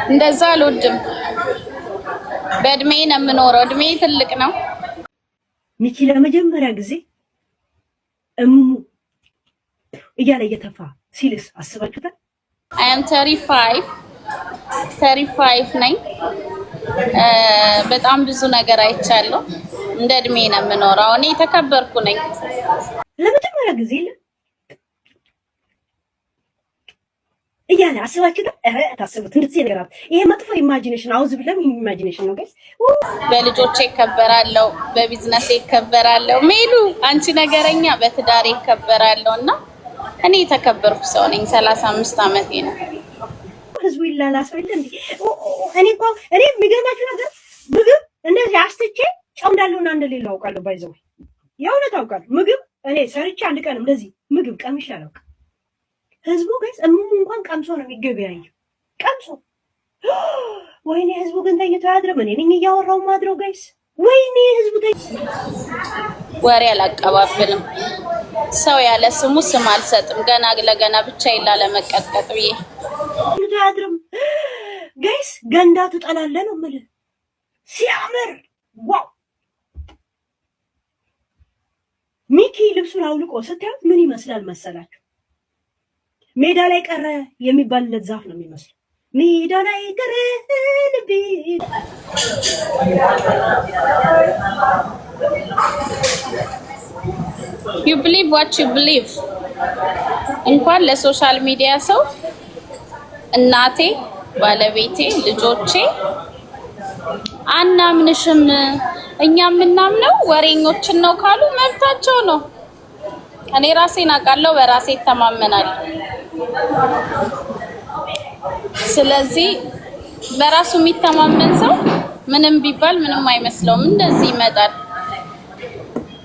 እንደዛ አልወድም። በእድሜ ነው የምኖረው። እድሜ ትልቅ ነው። ሚኪ ለመጀመሪያ ጊዜ እሙሙ እያለ እየተፋ ሲልስ አስባችሁታል? አይ አም 35 ነኝ። በጣም ብዙ ነገር አይቻለሁ። እንደ እድሜ ነው የምኖረው። እኔ ተከበርኩ ነኝ። ለመጀመሪያ ጊዜ እያለ አስባችሁታል? ታስቡት እንደዚህ ነገራት። ይሄ መጥፎ ኢማጂኔሽን አውዝ ብለም ኢማጂኔሽን ነው ጋይስ። በልጆቼ ይከበራለሁ፣ በቢዝነስ ይከበራለሁ። ሜሉ አንቺ ነገረኛ፣ በትዳሬ ይከበራለሁ እና እኔ የተከበርኩ ሰው ነኝ። 35 ዓመቴ ነው። ህዝቡ ይላላስ አይደል እንዴ? እኔ የሚገርማችሁ ነገር ምግብ እንደዚህ አስትቼ ጨው እንዳለውና እንደሌለው አውቃለሁ። ባይዘው የእውነት አውቃለሁ። ምግብ እኔ ሰርቼ አንድ ቀን እንደዚህ ምግብ ቀምሼ አላውቅም። ህዝቡ ጋይስ እሙሙ እንኳን ቀምሶ ነው የሚገበያየው። ቀምሶ ወይኔ ህዝቡ ግን ተኝቶ አያድርም። እኔ ነኝ እያወራው ማድረው ጋይስ። ወይኔ ህዝቡ ወሬ አላቀባብልም። ሰው ያለ ስሙ ስም አልሰጥም። ገና ለገና ብቻ ይላል ለመቀጥቀጥ ብዬ አያድርም ጋይስ። ገንዳ ትጠላለህ ነው የምልህ። ሲያምር ዋው! ሚኪ ልብሱን አውልቆ ስታዩት ምን ይመስላል መሰላችሁ? ሜዳ ላይ ቀረ የሚባልለት ዛፍ ነው የሚመስለው። ሜዳ ላይ ቀረ ልቤ። you believe what you believe። እንኳን ለሶሻል ሚዲያ ሰው እናቴ፣ ባለቤቴ፣ ልጆቼ አናምንሽም እኛ የምናምነው ወሬኞችን ነው ካሉ መብታቸው ነው። እኔ ራሴን አውቃለሁ፣ በራሴ እተማመናለሁ። ስለዚህ በራሱ የሚተማመን ሰው ምንም ቢባል ምንም አይመስለውም። እንደዚህ ይመጣል።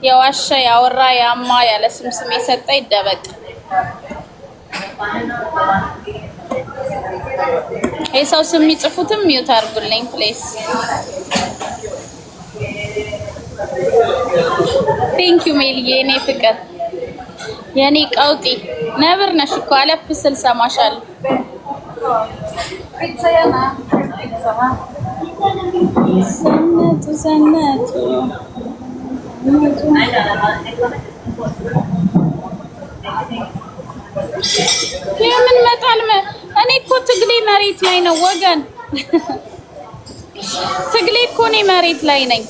የዋሸ ያወራ ያማ ያለ ስም የሰጠ ይደበቅ። የሰው ስም የሚጽፉትም ሚውት አድርጉልኝ ፕሌስ። ቴንክ ዩ ሜልዬ፣ የኔ ፍቅር፣ የኔ ቀውጢ ነብር ነሽ እኮ አለፍ ስል ሰማሻለሁ። ሰነቱ የምን መጣል እኔ እኮ ትግሌ መሬት ላይ ነው ወገን። ትግሌ እኮ እኔ መሬት ላይ ነኝ።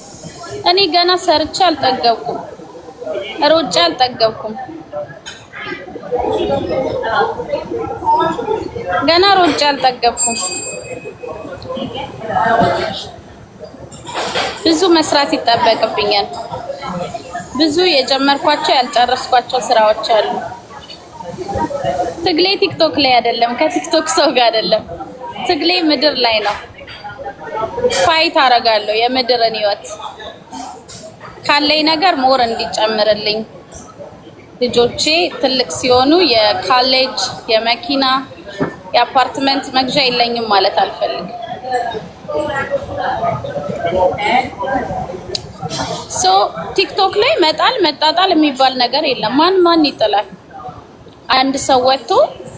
እኔ ገና ሰርቼ አልጠገብኩም፣ ሮጬ አልጠገብኩም። ገና ሮጬ አልጠገብኩም። ብዙ መስራት ይጠበቅብኛል። ብዙ የጀመርኳቸው ያልጨረስኳቸው ስራዎች አሉ። ትግሌ ቲክቶክ ላይ አይደለም፣ ከቲክቶክ ሰው ጋር አይደለም። ትግሌ ምድር ላይ ነው። ፋይት አደርጋለሁ የምድርን ህይወት ካለኝ ነገር ሞር እንዲጨምርልኝ። ልጆቼ ትልቅ ሲሆኑ የካሌጅ የመኪና የአፓርትመንት መግዣ የለኝም ማለት አልፈልግም። ሶ ቲክቶክ ላይ መጣል መጣጣል የሚባል ነገር የለም። ማን ይጥላል? አንድ ሰው ወጥቶ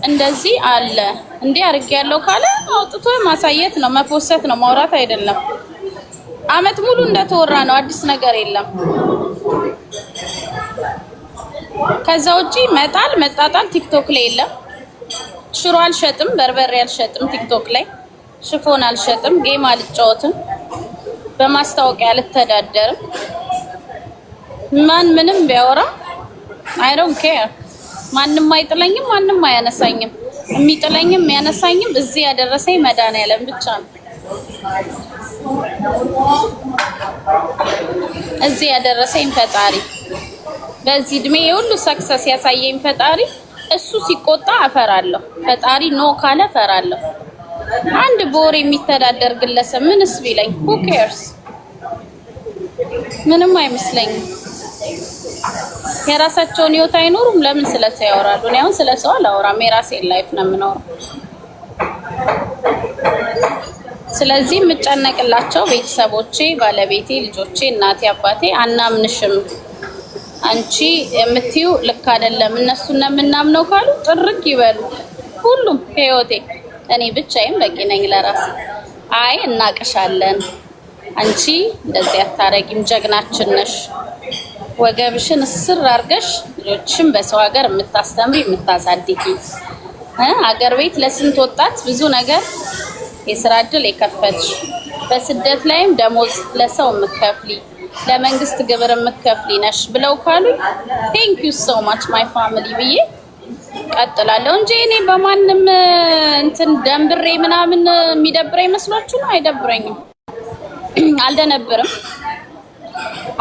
እንደዚህ አለ እንዲህ አድርጌያለሁ ካለ አውጥቶ ማሳየት ነው፣ መፖሰት ነው፣ ማውራት አይደለም። አመት ሙሉ እንደተወራ ነው፣ አዲስ ነገር የለም። ከዛ ውጪ መጣል መጣጣል ቲክቶክ ላይ የለም። ሽሮ አልሸጥም፣ በርበሬ አልሸጥም፣ ቲክቶክ ላይ ሽፎን አልሸጥም፣ ጌም አልጫወትም፣ በማስታወቂያ አልተዳደርም። ማን ምንም ቢያወራ አይ ዶንት ኬር። ማንም አይጥለኝም፣ ማንም አያነሳኝም። የሚጥለኝም ያነሳኝም እዚህ ያደረሰኝ መድኃኒዓለም ብቻ ነው። እዚህ ያደረሰኝ ፈጣሪ፣ በዚህ እድሜ የሁሉ ሰክሰስ ያሳየኝ ፈጣሪ። እሱ ሲቆጣ አፈራለሁ፣ ፈጣሪ ኖ ካለ ፈራለሁ። አንድ በወር የሚተዳደር ግለሰብ ምንስ ቢለኝ who cares? ምንም አይመስለኝም። የራሳቸውን ህይወት አይኖሩም። ለምን ስለሰው ያወራሉ? እኔ አሁን ስለሰው አላወራም፣ የራሴን ላይፍ ነው የምኖረው። ስለዚህ የምጨነቅላቸው ቤተሰቦቼ፣ ባለቤቴ፣ ልጆቼ፣ እናቴ፣ አባቴ አናምንሽም አንቺ የምትዩ ልክ አይደለም እነሱን ነው የምናምነው ካሉ ጥርግ ይበሉ። ሁሉም ከህይወቴ እኔ ብቻዬን በቂ ነኝ ለራሴ። አይ እናቅሻለን፣ አንቺ እንደዚህ አታረጊም፣ ጀግናችን ነሽ፣ ወገብሽን እስር አድርገሽ ልጆችሽን በሰው ሀገር የምታስተምሪ የምታሳድጊ፣ ሀገር ቤት ለስንት ወጣት ብዙ ነገር የስራ እድል የከፈትሽ፣ በስደት ላይም ደሞዝ ለሰው የምትከፍሊ፣ ለመንግስት ግብር የምትከፍሊ ነሽ ብለው ካሉ ቴንክ ዩ ሶ ማች ማይ ፋሚሊ ብዬ ቀጥላለሁ እንጂ እኔ በማንም እንትን ደንብሬ ምናምን የሚደብረኝ መስሏችሁ ነው? አይደብረኝም። አልደነብርም፣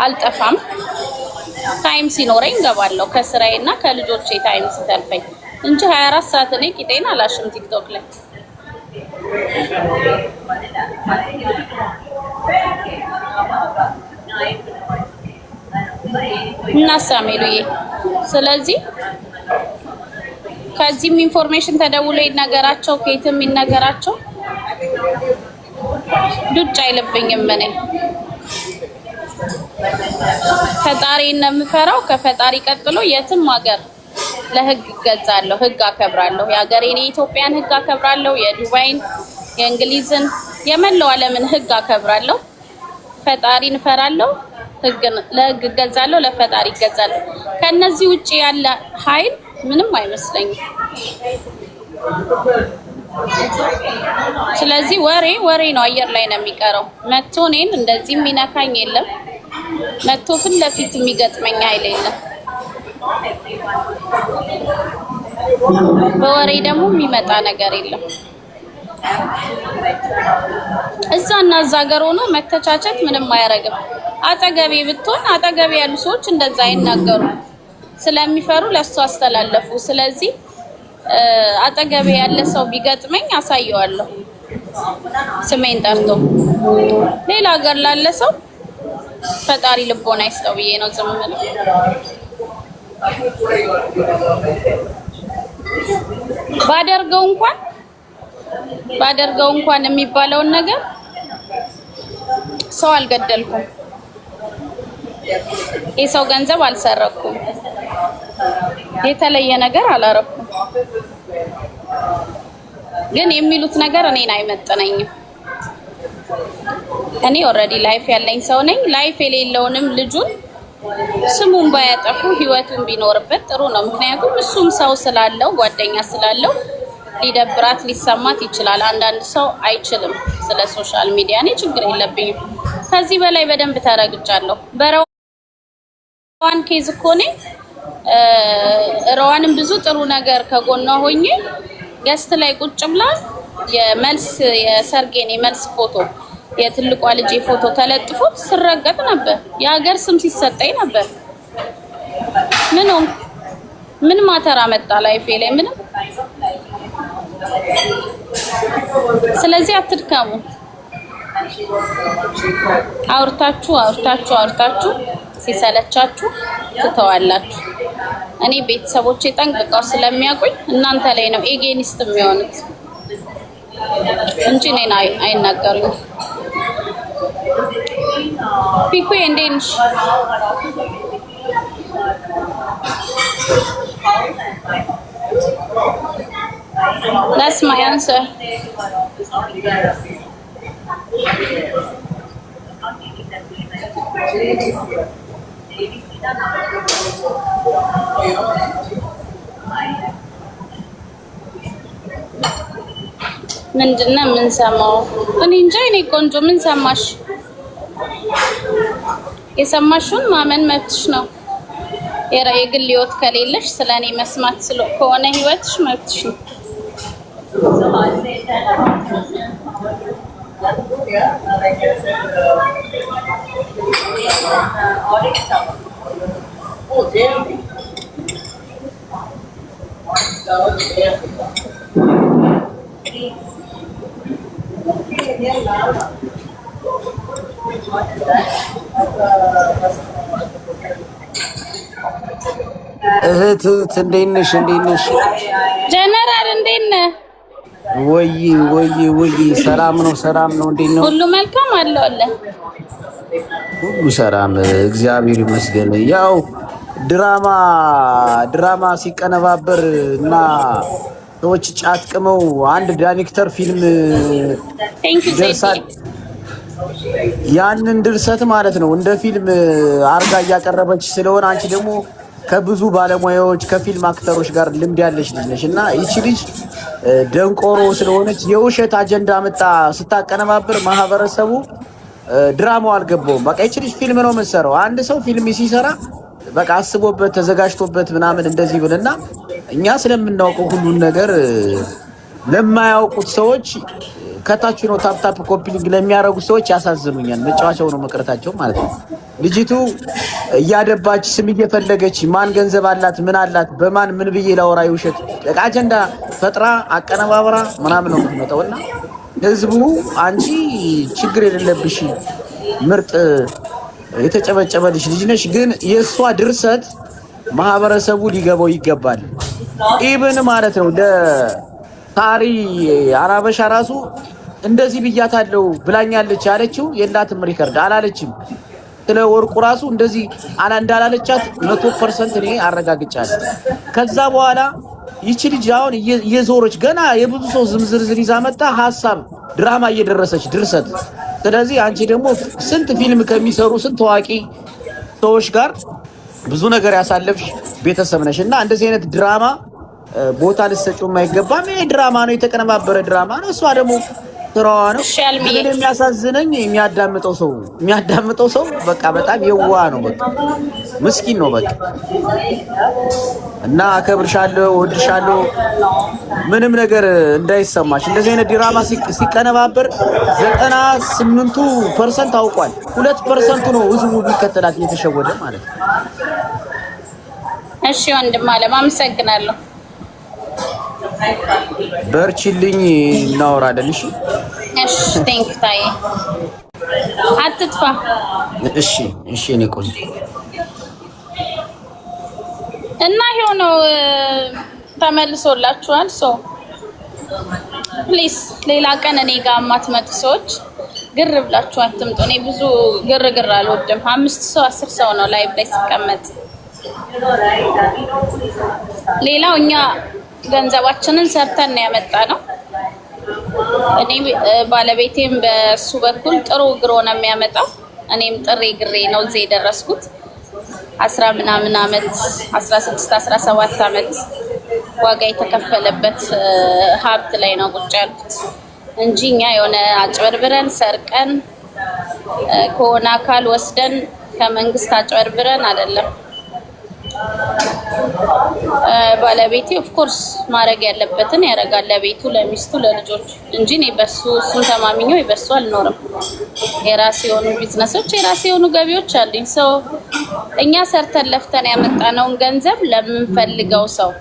አልጠፋም። ታይም ሲኖረኝ ገባለሁ ከስራዬና ከልጆቼ ታይም ሲተርፈኝ እንጂ 24 ሰዓት እኔ ቂጤን አላሽም ቲክቶክ ላይ። እና ሳሜሉዬ ስለዚህ ከዚህም ኢንፎርሜሽን ተደውሎ ይነገራቸው ከየትም ይነገራቸው ዱጭ አይልብኝም። እኔ ፈጣሪን ነው የምፈራው። ከፈጣሪ ቀጥሎ የትም ሀገር ለህግ እገዛለሁ፣ ህግ አከብራለሁ። የሀገሬን የኢትዮጵያን ህግ አከብራለሁ፣ የዱባይን፣ የእንግሊዝን፣ የመላው ዓለምን ህግ አከብራለሁ። ፈጣሪን እፈራለሁ፣ ለህግ እገዛለሁ፣ ለፈጣሪ እገዛለሁ። ከነዚህ ውጪ ያለ ኃይል ምንም አይመስለኝም። ስለዚህ ወሬ ነው፣ አየር ላይ ነው የሚቀረው። መጥቶ እኔን እንደዚህ የሚነካኝ የለም፣ መጥቶ ፊት ለፊት የሚገጥመኝ ኃይል የለም። በወሬ ደግሞ የሚመጣ ነገር የለም። እዛና እዛ ሀገር ሆኖ መተቻቸት ምንም አያረግም። አጠገቤ ብትሆን አጠገቤ ያሉ ሰዎች እንደዛ አይናገሩ ስለሚፈሩ ለሱ አስተላለፉ። ስለዚህ አጠገቤ ያለ ሰው ቢገጥመኝ አሳየዋለሁ ስሜን ጠርቶ። ሌላ ሀገር ላለ ሰው ፈጣሪ ልቦና ይስጠው ብዬ ነው ዝም ብለው። ባደርገው እንኳን የሚባለውን ነገር ሰው አልገደልኩም፣ የሰው ገንዘብ አልሰረኩም፣ የተለየ ነገር አላረኩም። ግን የሚሉት ነገር እኔን አይመጥነኝም። እኔ ኦልሬዲ ላይፍ ያለኝ ሰው ነኝ። ላይፍ የሌለውንም ልጁን ስሙን ባያጠፉ ህይወቱን ቢኖርበት ጥሩ ነው። ምክንያቱም እሱም ሰው ስላለው ጓደኛ ስላለው ሊደብራት ሊሰማት ይችላል። አንዳንድ ሰው አይችልም ስለ ሶሻል ሚዲያ። እኔ ችግር የለብኝም። ከዚህ በላይ በደንብ ተረግጫለሁ። በረዋን ኬዝ እኮ እኔ ረዋንም ብዙ ጥሩ ነገር ከጎኗ ሆኜ ገስት ላይ ቁጭ ብላ የሰርጌን የመልስ ፎቶ የትልቋ ልጅ ፎቶ ተለጥፎ ስረገጥ ነበር። የሀገር ስም ሲሰጠኝ ነበር። ምን ማተራ መጣ ላይፌ ላይ ምንም። ስለዚህ አትድከሙ። አውርታችሁ ሲሰለቻችሁ ትተዋላችሁ። እኔ ቤተሰቦቼ ጠንቅቀው ስለሚያውቁኝ እናንተ ላይ ነው ኤጌኒስት የሚሆኑት እንጂ እኔን አይናገሩኝ። ፒኩ እንዴት ነሽ? That's my answer. ምንድነው የምንሰማው? እኔ እንጃ። እኔ ቆንጆ ምን ሰማሽ? የሰማሽውን ማመን መብትሽ ነው። የግል ህይወት ከሌለሽ ስለኔ መስማት ከሆነ ህይወትሽ መብትሽ ነው። እህት እንዴት ነሽ? ጀነራል እንዴት ነህ? ወይ ሰላም ነው። እንዴት ነው? ሁሉ መልካም አለ። ሁሉ ሰላም እግዚአብሔር ይመስገን። ያው ድራማ ሲቀነባበር እና ሰዎች ጫት ቅመው አንድ ዳይሬክተር ፊልም ደርሳል። ያንን ድርሰት ማለት ነው እንደ ፊልም አርጋ እያቀረበች ስለሆነ አንቺ ደግሞ ከብዙ ባለሙያዎች ከፊልም አክተሮች ጋር ልምድ ያለሽ ልጅ ነሽ እና ይቺ ልጅ ደንቆሮ ስለሆነች የውሸት አጀንዳ መጣ ስታቀነባብር ማህበረሰቡ ድራማው አልገባውም። በቃ ይቺ ልጅ ፊልም ነው የምትሰራው። አንድ ሰው ፊልም ሲሰራ በቃ አስቦበት ተዘጋጅቶበት ምናምን እንደዚህ ብልና እኛ ስለምናውቀው ሁሉን ነገር ለማያውቁት ሰዎች ከታች ነው ታፕ ኮፒ ሊንክ ለሚያደርጉ ሰዎች ያሳዝኑኛል። መጫወቻው ነው መቅረታቸው ማለት ነው። ልጅቱ እያደባች ስም እየፈለገች ማን ገንዘብ አላት ምን አላት በማን ምን ብዬ ላወራ ይውሸት አጀንዳ ፈጥራ አቀነባብራ ምናምን ነው የምትመጣውና ህዝቡ አንቺ ችግር የሌለብሽ ምርጥ የተጨበጨበልሽ ልጅ ነሽ። ግን የእሷ ድርሰት ማህበረሰቡ ሊገባው ይገባል። ኢብን ማለት ነው ለታሪ አራበሻ ራሱ እንደዚህ ብያታለው ብላኛለች ያለችው የላትም ሪከርድ አላለችም። ስለ ወርቁ ራሱ እንደዚህ እንዳላለቻት 100% እኔ አረጋግጫለሁ። ከዛ በኋላ ይቺ ልጅ አሁን እየዞረች ገና የብዙ ሰው ዝምዝርዝር ይዛ መጣ ሐሳብ ድራማ እየደረሰች ድርሰት። ስለዚህ አንቺ ደግሞ ስንት ፊልም ከሚሰሩ ስንት ታዋቂ ሰዎች ጋር ብዙ ነገር ያሳለፍሽ ቤተሰብ ነሽ እና እንደዚህ አይነት ድራማ ቦታ ልትሰጪው የማይገባም። ይሄ ድራማ ነው፣ የተቀነባበረ ድራማ ነው። እሷ ደግሞ ስራዋ ነው። ግን የሚያሳዝነኝ የሚያዳምጠው ሰው በቃ በጣም የዋ ነው፣ በቃ ምስኪን ነው በቃ። እና አከብርሻለሁ፣ እወድሻለሁ፣ ምንም ነገር እንዳይሰማሽ። እንደዚህ አይነት ድራማ ሲቀነባበር 98% አውቋል፣ 2% ነው ህዝቡ ቢከተላት እየተሸወደ ማለት ነው። እሺ ወንድም አለም አመሰግናለሁ። በርቺልኝ፣ እናወራለን። እሺ እሺ ቴንክ ታይ አትጥፋ። እሺ እኔ ቆንጆ እና ይሄው ነው ተመልሶላችኋል። ፕሊስ ሌላ ቀን እኔ ጋር የማትመጡ ሰዎች ግር ብላችሁ አትምጡ። እኔ ብዙ ግርግር አልወድም። 5 ሰው 10 ሰው ነው ላይቭ ላይ ሲቀመጥ። ሌላው እኛ ገንዘባችንን ሰርተን ያመጣ ነው። እኔ ባለቤቴም በሱ በኩል ጥሩ ግሮ ነው የሚያመጣው። እኔም ጥሬ ግሬ ነው እዚህ የደረስኩት። 10 ምናምን አመት 16 17 አመት ዋጋ የተከፈለበት ሀብት ላይ ነው ቁጭ ያልኩት እንጂ እኛ የሆነ አጭበርብረን ሰርቀን ከሆነ አካል ወስደን ከመንግስት አጭበርብረን አይደለም። ባለቤቴ ኦፍ ኮርስ ማድረግ ያለበትን ያደርጋል ለቤቱ፣ ለሚስቱ፣ ለልጆቹ እንጂ እኔ በሱ እሱን ተማምኜው በሱ አልኖርም። የራሴ የሆኑ ቢዝነሶች የራሴ የሆኑ ገቢዎች አሉኝ። ሰው እኛ ሰርተን ለፍተን ያመጣነውን ገንዘብ ለምንፈልገው ሰው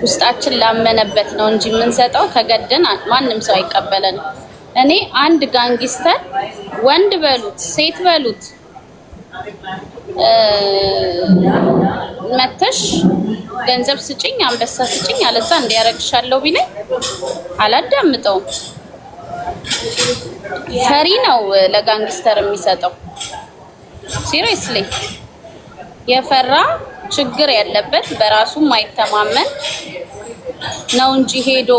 ውስጣችን ላመነበት ነው እንጂ የምንሰጠው ተገደን ማንም ሰው አይቀበለንም። እኔ አንድ ጋንጊስተር ወንድ በሉት ሴት በሉት መተሽ ገንዘብ ስጭኝ አንበሳ ስጭኝ አለዛ እንዲያረግሻለሁ ቢለኝ አላዳምጠውም። ፈሪ ነው ለጋንግስተር የሚሰጠው። ሲሪየስሊ የፈራ ችግር ያለበት በራሱ ማይተማመን ነው እንጂ ሄዶ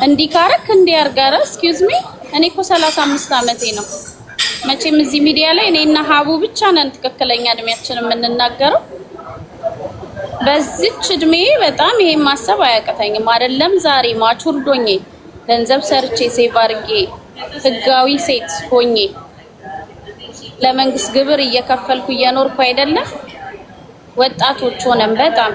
እንዲካረክ እንዲያርጋራ ኤክስኪውዝ ሚ እኔ እኮ 35 አመቴ ነው። መቼም እዚህ ሚዲያ ላይ እኔና ሀቡ ብቻ ነን ትክክለኛ እድሜያችንን የምንናገረው። በዚች እድሜ በጣም ይሄን ማሰብ አያቀተኝም። አይደለም ዛሬ ማቹር ዶኜ ገንዘብ ሰርቼ ሴቭ አድርጌ ህጋዊ ሴት ሆኜ ለመንግስት ግብር እየከፈልኩ እየኖርኩ አይደለም። ወጣቶች ሆነን በጣም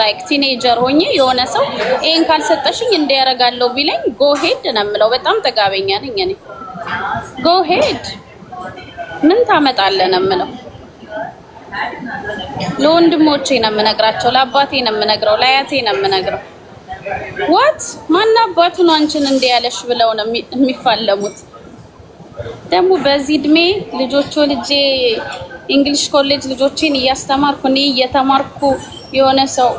ላይክ ቲኔጀር ሆኜ የሆነ ሰው ይሄን ካልሰጠሽኝ እንዲያረጋለው ቢለኝ ጎ ሄድ ነው የምለው። በጣም ተጋበኛ ነኝ እኔ። ጎ ሄድ ምን ታመጣለህ ነው የምለው። ለወንድሞቼ ነው የምነግራቸው፣ ለአባቴ ነው የምነግረው፣ ለአያቴ ነው የምነግረው። ዋት ማን አባቱ ነው አንቺን እንዲያለሽ ብለው ነው የሚፋለሙት። ደግሞ በዚህ እድሜ ልጆቹ ልጄ እንግሊሽ ኮሌጅ ልጆቼን እያስተማርኩ እኔ እየተማርኩ የሆነ ሰው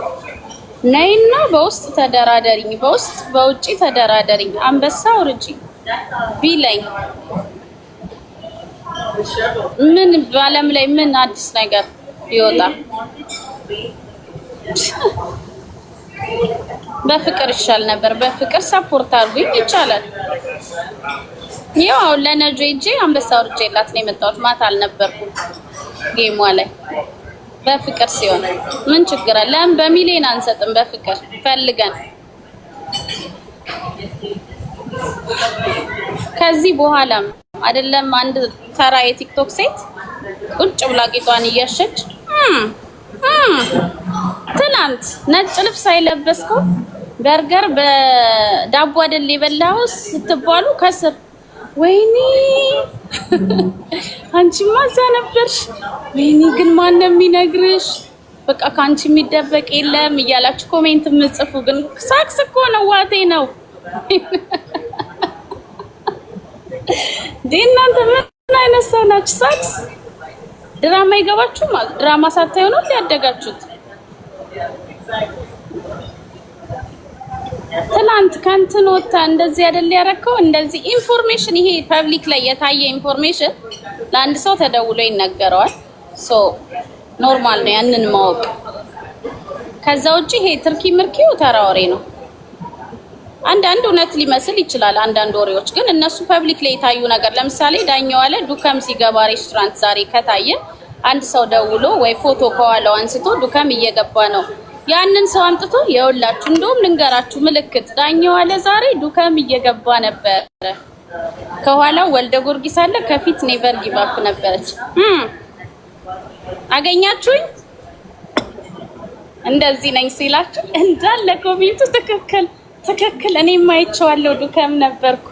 ነይና በውስጥ ተደራደሪኝ፣ በውስጥ በውጪ ተደራደሪኝ፣ አንበሳ ውርጂ ቢለኝ ምን በዓለም ላይ ምን አዲስ ነገር ይወጣ? በፍቅር ይሻል ነበር። በፍቅር ሰፖርት አድርጉኝ ይቻላል። ያው ለነጆ እጄ አንበሳ ወርጄላት ነው የመጣሁት። ማታ አልነበርኩም ጌሟ ላይ። በፍቅር ሲሆን ምን ችግር አለ? ለምን በሚሊዮን አንሰጥም? በፍቅር ፈልገን ከዚህ በኋላም አይደለም አንድ ተራ የቲክቶክ ሴት ቁጭ ብላ ቂጧን እያሸች ትናንት ነጭ ልብስ አይለበስከው በርገር በዳቦ አይደል የበላው ስትባሉ ከስር ወይኔ አንቺማ እዛ ነበርሽ፣ ወይኔ ግን ማን ነው የሚነግርሽ? በቃ ካንቺ የሚደበቅ የለም እያላችሁ ኮሜንት የምጽፉ ግን ሳክስ እኮ ነው፣ ዋቴ ነው። እናንተ ምን አይነት ሰው ናችሁ? ሳክስ ድራማ ይገባችሁ ማለት ድራማ ሳታዩ ነው ያደጋችሁት። ትናንት ከንትን ወጣ እንደዚህ አይደል ያረከው? እንደዚህ ኢንፎርሜሽን ይሄ ፐብሊክ ላይ የታየ ኢንፎርሜሽን ለአንድ ሰው ተደውሎ ይነገረዋል። ሶ ኖርማል ነው ያንን ማወቅ። ከዛ ውጪ ይሄ ትርኪ ምርኪው ተራ ወሬ ነው። አንዳንድ እውነት ሊመስል ይችላል። አንዳንድ ወሬዎች ግን እነሱ ፐብሊክ ላይ የታዩ ነገር፣ ለምሳሌ ዳኛው አለ ዱከም ሲገባ ሬስቶራንት ዛሬ ከታየ አንድ ሰው ደውሎ ወይ ፎቶ ከኋላው አንስቶ ዱከም እየገባ ነው ያንን ሰው አምጥቶ የውላችሁ እንደውም ልንገራችሁ ምልክት ዳኛው አለ ዛሬ ዱከም እየገባ ነበር፣ ከኋላው ወልደ ጊዮርጊስ አለ፣ ከፊት ኔቨር ጊቭ አፕ ነበረች። አገኛችሁኝ? እንደዚህ ነኝ ሲላችሁ እንዳለ ኮሜንቱ ትክክል ትክክል፣ እኔም አይቼዋለሁ ዱከም ነበርኩ።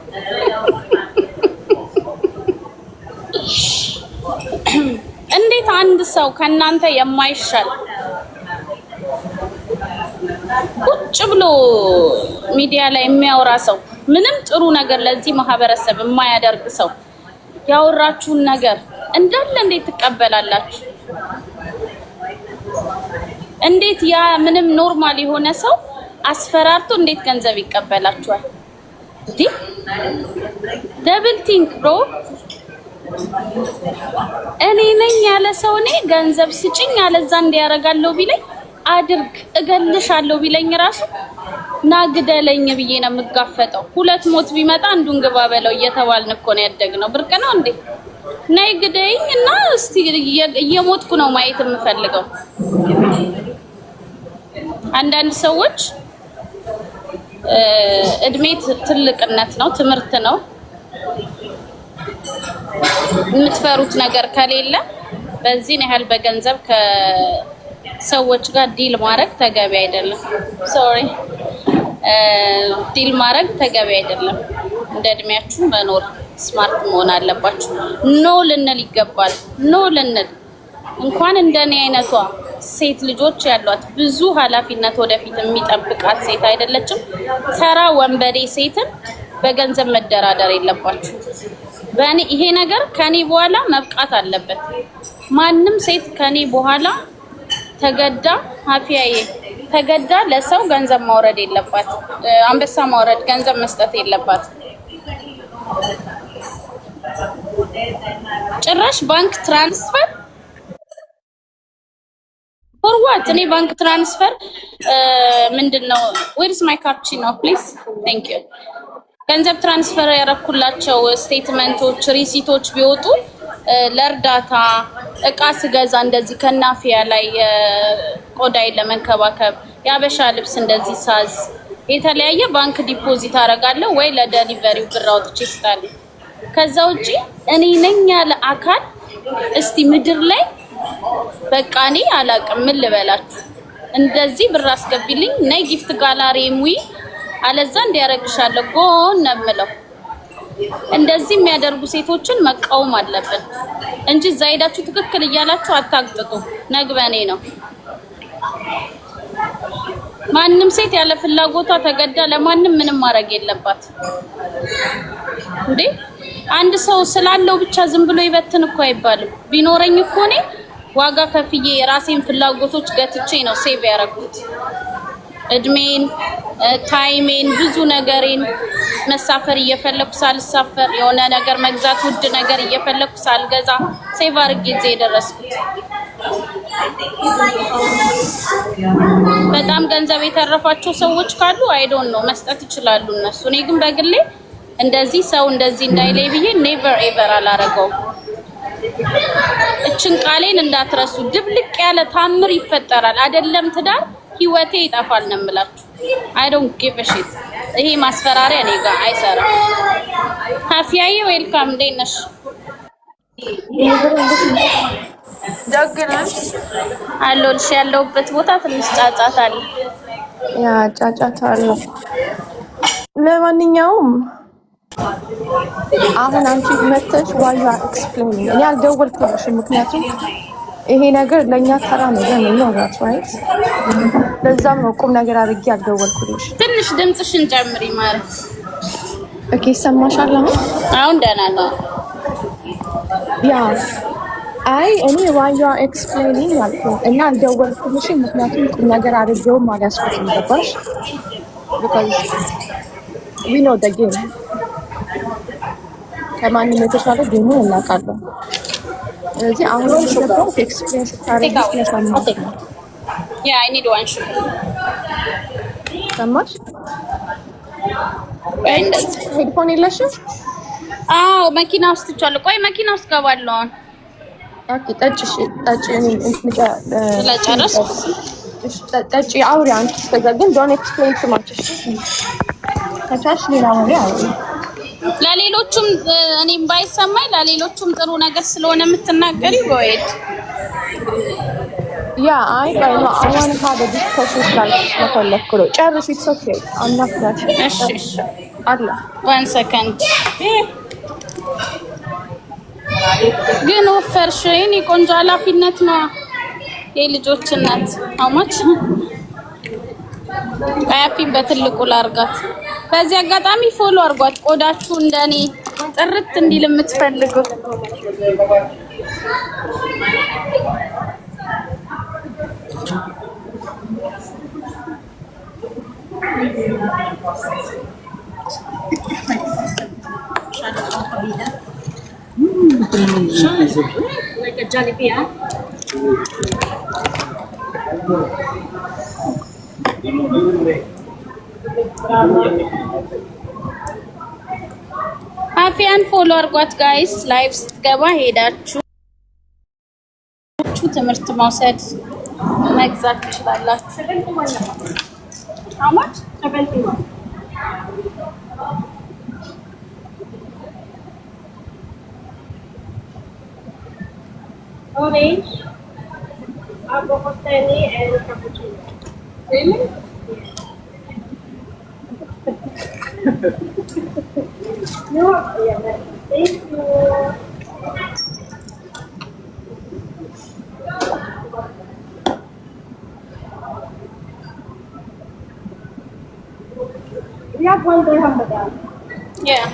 እንዴት አንድ ሰው ከናንተ የማይሻል ቁጭ ብሎ ሚዲያ ላይ የሚያወራ ሰው ምንም ጥሩ ነገር ለዚህ ማህበረሰብ የማያደርግ ሰው ያወራችሁን ነገር እንዳለ እንዴት ትቀበላላችሁ? እንዴት ያ ምንም ኖርማል የሆነ ሰው አስፈራርቶ እንዴት ገንዘብ ይቀበላችኋል? እንዴ ደብል ቲንክ ብሮ። እኔ ነኝ ያለ ሰው እኔ ገንዘብ ስጭኝ አለዛ እንዲያረጋለው ቢለኝ አድርግ እገልሻለሁ ቢለኝ ራሱ ናግደለኝ ብዬ ነው የምጋፈጠው። ሁለት ሞት ቢመጣ አንዱን ግባ በለው እየተባልን እኮ ነው ያደግነው። ብርቅ ነው እንዴ? ነይ ግደኝ እና እስቲ እየሞትኩ ነው ማየት የምፈልገው። አንዳንድ ሰዎች እድሜ ትልቅነት ነው፣ ትምህርት ነው። የምትፈሩት ነገር ከሌለ በዚህ ያህል በገንዘብ ከሰዎች ጋር ዲል ማድረግ ተገቢ አይደለም። ሶሪ ዲል ማድረግ ተገቢ አይደለም። እንደ እድሜያችሁ መኖር ስማርት መሆን አለባችሁ። ኖ ልንል ይገባል። ኖ ልንል እንኳን እንደኔ አይነቷ ሴት ልጆች ያሏት ብዙ ኃላፊነት ወደፊት የሚጠብቃት ሴት አይደለችም። ተራ ወንበዴ ሴትን በገንዘብ መደራደር የለባችሁ። በእኔ ይሄ ነገር ከኔ በኋላ መብቃት አለበት። ማንም ሴት ከኔ በኋላ ተገዳ ሀፊያዬ ተገዳ ለሰው ገንዘብ ማውረድ የለባት። አንበሳ ማውረድ ገንዘብ መስጠት የለባት። ጭራሽ ባንክ ትራንስፈር ፎርዋርድ እኔ ባንክ ትራንስፈር ምንድነው? ዌርስ ማይ ካፕቺኖ ፕሊዝ ቴንክ ዩ። ገንዘብ ትራንስፈር ያረኩላቸው ስቴትመንቶች ሪሲቶች ቢወጡ ለእርዳታ እቃ ስገዛ እንደዚህ ከናፊያ ላይ ቆዳይ ለመንከባከብ ያበሻ ልብስ እንደዚህ ሳዝ የተለያየ ባንክ ዲፖዚት አደርጋለሁ ወይ ለዴሊቨሪው ብር አውጥቼ እሰጣለሁ። ከዛ ውጪ እኔ ነኝ ያለ አካል እስቲ ምድር ላይ በቃ እኔ አላቅም ምን ልበላችሁ። እንደዚህ ብር አስገቢልኝ ነይ ጊፍት ጋላሪ ሙይ አለዛ እንዲያረግሻለሁ ጎን ነምለው። እንደዚህ የሚያደርጉ ሴቶችን መቃወም አለብን እንጂ እዛ ሄዳችሁ ትክክል እያላችሁ አታግጥጡ። ነግበኔ ነው። ማንም ሴት ያለ ፍላጎቷ ተገዳ ለማንም ምንም ማድረግ የለባት እንዴ። አንድ ሰው ስላለው ብቻ ዝም ብሎ ይበትን እኮ አይባልም። ቢኖረኝ እኮ እኔ ዋጋ ከፍዬ የራሴን ፍላጎቶች ገትቼ ነው ሴቭ ያደረኩት። እድሜን፣ ታይሜን፣ ብዙ ነገሬን መሳፈር እየፈለኩ ሳልሳፈር የሆነ ነገር መግዛት ውድ ነገር እየፈለኩ ሳልገዛ ሴቭ አድርጌ እዚህ የደረስኩት። በጣም ገንዘብ የተረፋቸው ሰዎች ካሉ አይ ዶንት ኖ መስጠት ይችላሉ እነሱ። እኔ ግን በግሌ እንደዚህ ሰው እንደዚህ እንዳይለይ ብዬ ኔቨር ኤቨር አላረገውም። እችን ቃሌን እንዳትረሱ። ድብልቅ ያለ ታምር ይፈጠራል አይደለም ትዳር ህይወቴ ይጠፋል ነው የምላችሁ። አይ ዶንት ጊቭ አ ሺት። ይሄ ማስፈራሪያ እኔ ጋር አይሰራም። ሀፊያዬ ዌልካም ዴነሽ ደግነሽ አሎልሽ ያለውበት ቦታ ትንሽ ጫጫታ አለ። ያ ጫጫታ አለ። ለማንኛውም አሁን አንቺ መተሽ ዋያ ኤክስፕሌን እኔ አልደወልኩልሽም፣ ምክንያቱም ይሄ ነገር ለእኛ ተራ ነገር ነው ራይት። ለዛም ነው ቁም ነገር አድርጌ አልደወልኩልሽ። ትንሽ ድምፅሽን ጨምሪ ማለት ኦኬ። ይሰማሻል አሁን ደህና ነው። ያ አይ እኔ ዋያ ኤክስፕሌኒንግ አልኩኝ እና አልደወልኩልሽም፣ ምክንያቱም ቁም ነገር አድርጌውም አልያዝኩትም። ገባሽ? because we know the game ከማንም የተሻለ ጌሙ እናውቃለን። ስለዚህ አሁን ደግሞ ኤክስፕሌን ስታደርጊ ስለሰማሁ ያ አይ ኒድ ዋን ሹት ሰማሽ? ሄድፎን የለሽም? አዎ መኪና ውስጥ ትቻለሁ። ቆይ መኪና ውስጥ ገባለሁ አሁን። ኦኬ ጠጪ ስለጨረስ ጠጪ አውሪ አንቺ። ከዛ ግን ዶንት ኤክስፕሌን ቱ ማች ከቻልሽ ሌላ ወሬ አውሪ። ለሌሎቹም እኔም ባይሰማኝ ለሌሎቹም ጥሩ ነገር ስለሆነ የምትናገሪ ወይድ ያ አይ ባይ ነው አሁን ካደ ዲስከሽን ስለፈለኩ ነው። ጨርሽ። ኢትስ ኦኬ አናፍራሽ። እሺ አላ 1 ሰከንድ ግን ወፈርሽ። የኔ ቆንጆ ኃላፊነት ነው የልጆች እናት። አማች አያፊን በትልቁ ላርጋት። በዚህ አጋጣሚ ፎሎ አርጓት ቆዳችሁ እንደኔ ጥርት እንዲል የምትፈልጉ like a Jollibee, huh? አፊያን ፎሎ አርጓት ጋይስ። ላይቭ ስትገባ ሄዳችሁ ትምህርት መውሰድ መግዛት ትችላላችሁ። አማች Orange, avocado and cappuccino. Really? No, yeah, thank you. We have 1 dirham, madam. Yeah.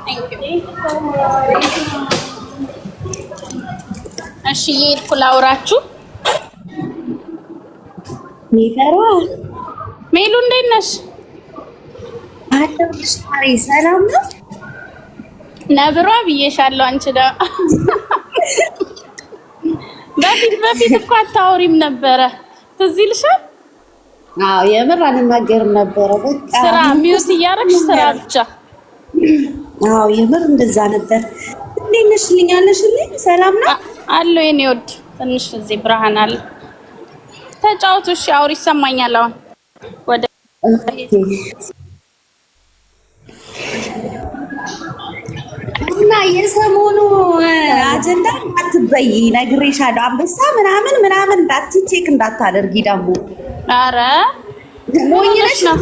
Thank you. Thank you so much. እሺ የሄድኩ ላውራችሁ። ሚፈሯ ሜሉ እንዴት ነሽ? አለሁልሽ። ማሪ ሰላም ነው? ነብሯ ብዬሻለሁ። አንቺ ደግሞ በፊት እኮ አታወሪም ነበረ። ትዝ ይልሻል? አዎ የምር አልናገርም ነበረ። በቃ ስራ ሚውት እያደረግሽ ስራ ብቻ። አዎ የምር እንደዛ ነበር። እንዴት ነሽ? ልኛለሽልኝ? ሰላም ነው አለው የኔ ወድ። ትንሽ እዚህ ብርሃን አለ። ተጫውቱ። እሺ አውሪ፣ ይሰማኛል አሁን ወደ እና የሰሞኑ አጀንዳ አትበይ፣ ነግሬሻለሁ። አንበሳ ምናምን እንዳትይ፣ ቼክ እንዳታደርጊ ደግሞ። ኧረ ሞኝ ነሽ ነው።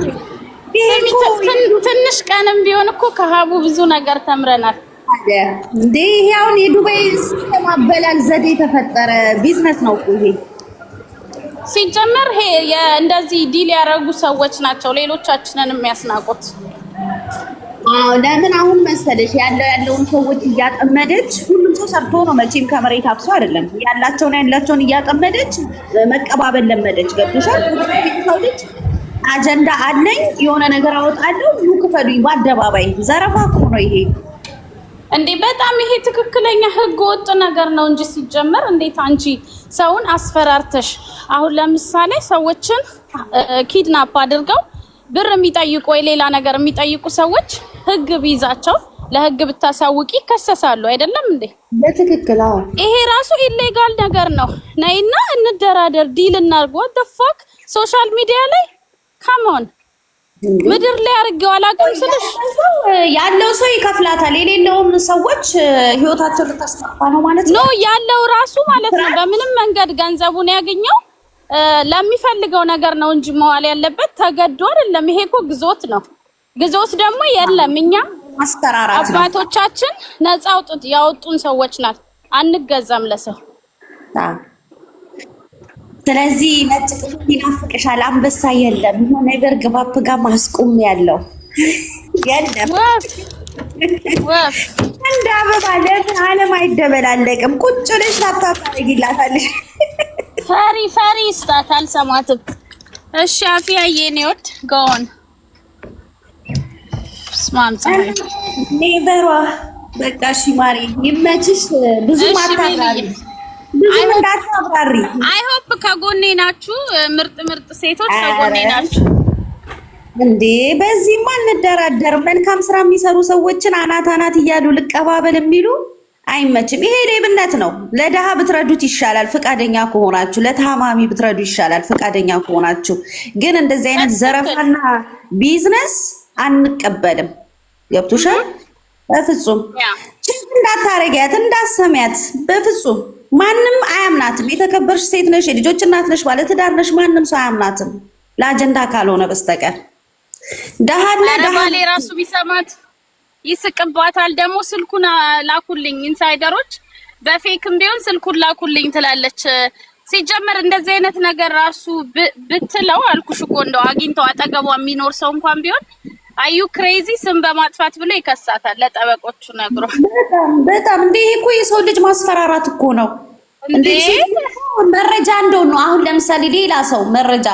ትንሽ ቀንም ቢሆን እኮ ከሀቡ ብዙ ነገር ተምረናል። እንዴ ይሄ አሁን የዱባይ ማበላል ዘዴ የተፈጠረ ቢዝነስ ነው እኮ ይሄ። ሲጀመር ይሄ እንደዚህ ዲል ያደረጉ ሰዎች ናቸው ሌሎቻችንን የሚያስናቁት። አዎ ለምን አሁን መሰለሽ ያለውን ሰዎች እያጠመደች፣ ሁሉም ሰው ሰርቶ ነው መቼም ከመሬት አብሶ አይደለም። ያላቸውን እያጠመደች መቀባበል ለመደች። ገብቶሻል? ሰው ልጅ አጀንዳ አለኝ የሆነ ነገር አወጣለሁ ይክፈሉኝ በአደባባይ ዘረፋ እኮ ነው ይሄ እንዴ በጣም ይሄ ትክክለኛ ህገ ወጥ ነገር ነው እንጂ ሲጀመር እንዴት አንቺ ሰውን አስፈራርተሽ አሁን ለምሳሌ ሰዎችን ኪድናፕ አድርገው ብር የሚጠይቁ ወይ ሌላ ነገር የሚጠይቁ ሰዎች ህግ ቢይዛቸው ለህግ ብታሳውቂ ይከሰሳሉ አይደለም እንዴ? በትክክል አዎ። ይሄ ራሱ ኢሌጋል ነገር ነው። ነይና እንደራደር ዲል እናርግ። what the fuck ሶሻል ሚዲያ ላይ come on ምድር ላይ አርገው አላውቅም ስልሽ ያለው ሰው ይከፍላታል የሌለውም ሰዎች ህይወታቸውን ልታስጠፋ ነው ማለት ነው። ያለው ራሱ ማለት ነው በምንም መንገድ ገንዘቡን ያገኘው ለሚፈልገው ነገር ነው እንጂ መዋል ያለበት ተገዶ አይደለም። ይሄ እኮ ግዞት ነው። ግዞት ደግሞ የለም እኛ ማስፈራራት ነው። አባቶቻችን ነፃ ያወጡን ሰዎች ናት። አንገዛም ለሰው። ስለዚህ ነጭ ጥቁር ይናፍቅሻል አንበሳ የለም ነገር ግባብ ጋር ማስቆም ያለው የለም ወፍ እንደ አበባ ለምን ዓለም አይደበላለቅም? ቁጭ ብለሽ ላፕታፕ ታደርጊላታለሽ። ፈሪ ስታት አልሰማትም። እሺ አፍያ የኔ ወድ ጎን ስማምታ ኔቨሯ በቃ እሺ ማሪ ይመችሽ። ብዙ ማታራሪ አይ ሆፕ ከጎኔ ናችሁ። ምርጥ ሴቶች ከጎኔ ናችሁ እንዴ። በዚህማ እንደራደር። መልካም ስራ የሚሰሩ ሰዎችን አናት እያሉ ልቀባበል የሚሉ አይመችም። ይሄ ሌብነት ነው። ለደሃ ብትረዱት ይሻላል ፍቃደኛ ከሆናችሁ። ለታማሚ ብትረዱ ይሻላል ፍቃደኛ ከሆናችሁ። ግን እንደዚህ አይነት ዘረፋና ቢዝነስ አንቀበልም። ገብቶሻል? በፍጹም እንዳታረጊያት እንዳሰሚያት በፍጹም ማንም አያምናትም። የተከበርሽ ሴት ነሽ፣ የልጆች እናት ነሽ፣ ባለ ትዳር ነሽ። ማንም ሰው አያምናትም ለአጀንዳ ካልሆነ በስተቀር። ባሌ ራሱ ቢሰማት ይስቅባታል። ደግሞ ስልኩን ላኩልኝ ኢንሳይደሮች፣ በፌክም ቢሆን ስልኩን ላኩልኝ ትላለች። ሲጀመር እንደዚህ አይነት ነገር ራሱ ብትለው አልኩሽ እኮ እንደው አግኝተው አጠገቧ የሚኖር ሰው እንኳን ቢሆን አዩ ክሬዚ ስም በማጥፋት ብሎ ይከሳታል ለጠበቆቹ ነግሮ። በጣም እንዴ እኮ የሰው ልጅ ማስፈራራት እኮ ነው እንዴ። መረጃ እንደው ነው። አሁን ለምሳሌ ሌላ ሰው መረጃ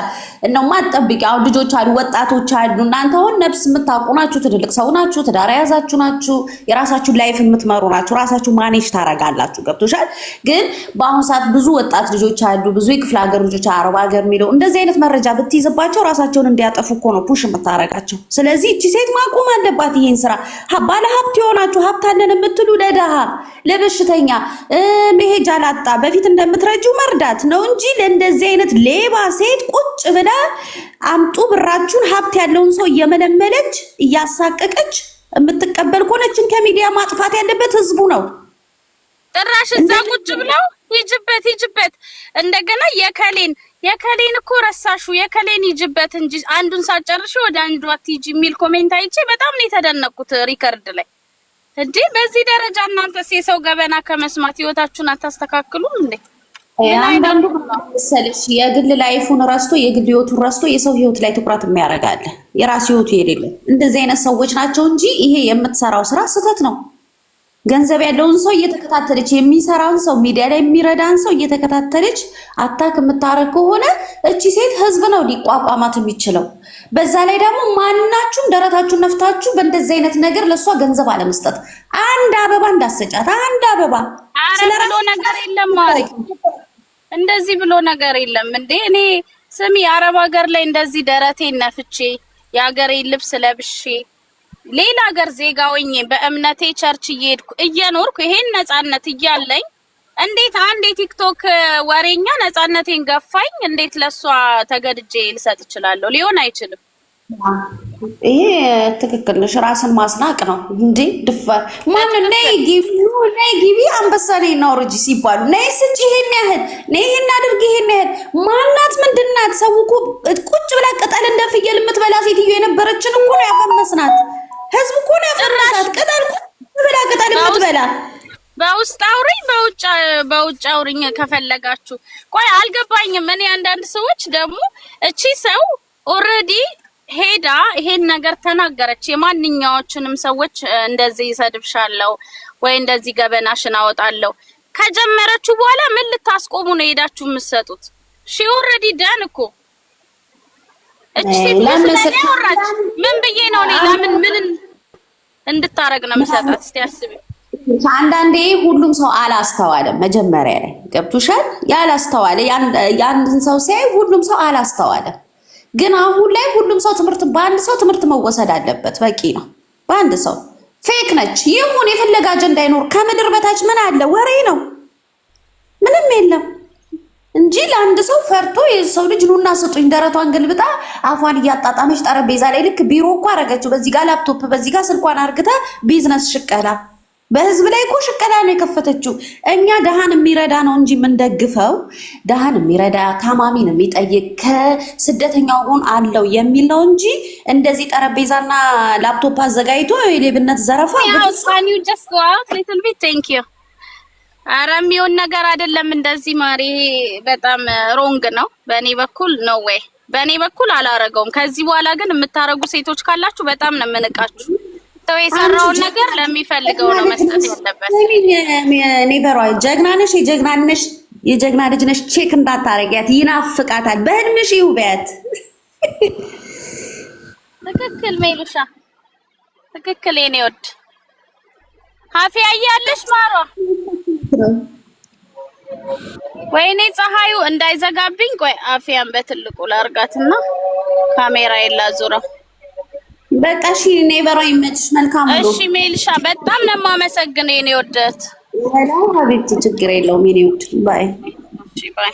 እንደው ማጠብቂ አሁን ልጆች አሉ፣ ወጣቶች አሉ። እናንተ አሁን ነፍስ የምታውቁ ናችሁ፣ ትልልቅ ሰው ናችሁ፣ ትዳር ያዛችሁ ናችሁ፣ የራሳችሁ ላይፍ የምትመሩ ናችሁ፣ ራሳችሁ ማኔጅ ታረጋላችሁ። ገብቶሻል? ግን በአሁኑ ሰዓት ብዙ ወጣት ልጆች አሉ፣ ብዙ የክፍለ ሀገር ልጆች፣ አረብ ሀገር የሚለው እንደዚህ አይነት መረጃ ብትይዝባቸው ራሳቸውን እንዲያጠፉ እኮ ነው ፑሽ የምታረጋቸው። ስለዚህ እቺ ሴት ማቆም አለባት ይሄን ስራ። ባለ ሀብት የሆናችሁ ሀብት አለን የምትሉ ለደሃ ለበሽተኛ መሄጃ ላጣ በፊት እንደምትረጂው መርዳት ነው እንጂ ለእንደዚህ አይነት ሌባ ሴት ቁጭ ብላ አምጡ ብራችሁን ሀብት ያለውን ሰው እየመለመለች እያሳቀቀች የምትቀበል ከሆነችን ከሚዲያ ማጥፋት ያለበት ህዝቡ ነው። ጭራሽ እዛ ቁጭ ብለው ይጅበት እንደገና የከሌን እኮ ረሳሹ የከሌን ይጅበት እንጂ አንዱን ሳጨርሽ ወደ አንዱ አትይጂ የሚል ኮሜንት አይቼ በጣም ነው የተደነቅኩት። ሪከርድ ላይ እንዴ በዚህ ደረጃ እናንተስ የሰው ገበና ከመስማት ህይወታችሁን አታስተካክሉም እንዴ? አንዳንዱ መሰለሽ የግል ላይፉን ረስቶ የግል ህይወቱን ረስቶ የሰው ህይወት ላይ ትኩረት የሚያደርጋል። የራሱ ህይወቱ የሌለ እንደዚህ አይነት ሰዎች ናቸው እንጂ ይሄ የምትሰራው ስራ ስህተት ነው። ገንዘብ ያለውን ሰው እየተከታተለች የሚሰራውን ሰው ሚዲያ ላይ የሚረዳን ሰው እየተከታተለች አታክ የምታረግ ከሆነ እቺ ሴት ህዝብ ነው ሊቋቋማት የሚችለው። በዛ ላይ ደግሞ ማናችሁም ደረታችሁን ነፍታችሁ በእንደዚህ አይነት ነገር ለሷ ገንዘብ አለመስጠት። አንድ አበባ እንዳሰጫት አንድ አበባ ስለራሱ ነገር የለም ማለት እንደዚህ ብሎ ነገር የለም እንዴ። እኔ ስሚ አረብ ሀገር ላይ እንደዚህ ደረቴን ነፍቼ የሀገሬ ልብስ ለብሼ ሌላ ሀገር ዜጋ ሆኜ በእምነቴ ቸርች እየኖርኩ ይሄን ነፃነት እያለኝ እንዴት አንድ የቲክቶክ ወሬኛ ነፃነቴን ገፋኝ? እንዴት ለሷ ተገድጄ ልሰጥ እችላለሁ? ሊሆን አይችልም። ይሄ ትክክል ነሽ። ራስን ማስናቅ ነው እንዴ ድፋር። ማን ነይ ግቢ አንበሳ ነይ ነው ርጂ ሲባሉ ነይ ስጪ ይሄን ያህል ነይ ይሄን አድርጊ ይሄን ያህል ማናት ምንድናት? ሰው እኮ ቁጭ ብላ ቅጠል እንደ ፍየል የምትበላ ሴትዮ የነበረችን እኮ ነው ያፈመስናት። ህዝብ እኮ ነው ያፈመሳት። ቅጠል ብላ ቅጠል የምትበላ በውስጥ አውሪኝ በውጭ አውሪኝ ከፈለጋችሁ። ቆይ አልገባኝም። እኔ አንዳንድ ሰዎች ደግሞ እቺ ሰው ኦሬዲ ሄዳ ይሄን ነገር ተናገረች። የማንኛዎችንም ሰዎች እንደዚህ ይሰድብሻለሁ ወይ እንደዚህ ገበናሽን አወጣለሁ ከጀመረችው በኋላ ምን ልታስቆሙ ነው ሄዳችሁ የምትሰጡት? ሺ ኦሬዲ ዳን እኮ እቺ ሴት ለምን ያወራች? ምን ብዬ ነው እኔ ለምን እንድታረግ ነው መሰጣት? እስቲ አስቢ። አንዳንዴ ሁሉም ሰው አላስተዋለም። መጀመሪያ ላይ ገብቶሻል? ያላስተዋለ ያንድን ሰው ሲያይ ሁሉም ሰው አላስተዋለም። ግን አሁን ላይ ሁሉም ሰው በአንድ ሰው ትምህርት መወሰድ አለበት። በቂ ነው። በአንድ ሰው ፌክ ነች ይሁን የፈለገ አጀንዳ አይኖር። ከምድር በታች ምን አለ? ወሬ ነው፣ ምንም የለም እንጂ ለአንድ ሰው ፈርቶ የሰው ልጅ ኑና ስጡኝ ደረቷን ገልብጣ አፏን እያጣጣመች ጠረጴዛ ላይ ልክ ቢሮ እኮ አረገችው። በዚህ ጋር ላፕቶፕ፣ በዚህ ጋር ስልኳን አርግታ ቢዝነስ ሽቀላ። በህዝብ ላይ እኮ ሽቀላ ነው የከፈተችው። እኛ ደሃን የሚረዳ ነው እንጂ የምንደግፈው ደሃን የሚረዳ ታማሚን የሚጠይቅ ከስደተኛው ጎን አለው የሚል ነው እንጂ እንደዚህ ጠረጴዛና ላፕቶፕ አዘጋጅቶ የሌብነት ዘረፋ ኧረ የሚሆን ነገር አይደለም እንደዚህ ማሪ። በጣም ሮንግ ነው። በእኔ በኩል ነው ወይ በእኔ በኩል አላረገውም። ከዚህ በኋላ ግን የምታረጉ ሴቶች ካላችሁ በጣም ነው የምንቃችሁ። ተው የሰራውን ነገር ለሚፈልገው ነው መስጠት ያለበት። ኔቨሯ ጀግና ነሽ፣ የጀግና ልጅ ነሽ። ቼክ እንዳታረጊያት፣ ይናፍቃታል። በህልምሽ ይውበት። ትክክል ሜሉሻ፣ ትክክል የኔ ወድ ሀፊ ያያለሽ ማሯ። ወይኔ ፀሐዩ እንዳይዘጋብኝ። ቆይ አፊያን በትልቁ ላርጋትና ካሜራ የላዙረው። በቃ እሺ ኔቨሯ ይመችሽ። መልካም ነው። እሺ ሜልሻ በጣም ነው የማመሰግነው የኔ ወደት። ወላሂ ሀቢብቲ ችግር የለውም የኔ ወድ። ባይ እሺ ባይ።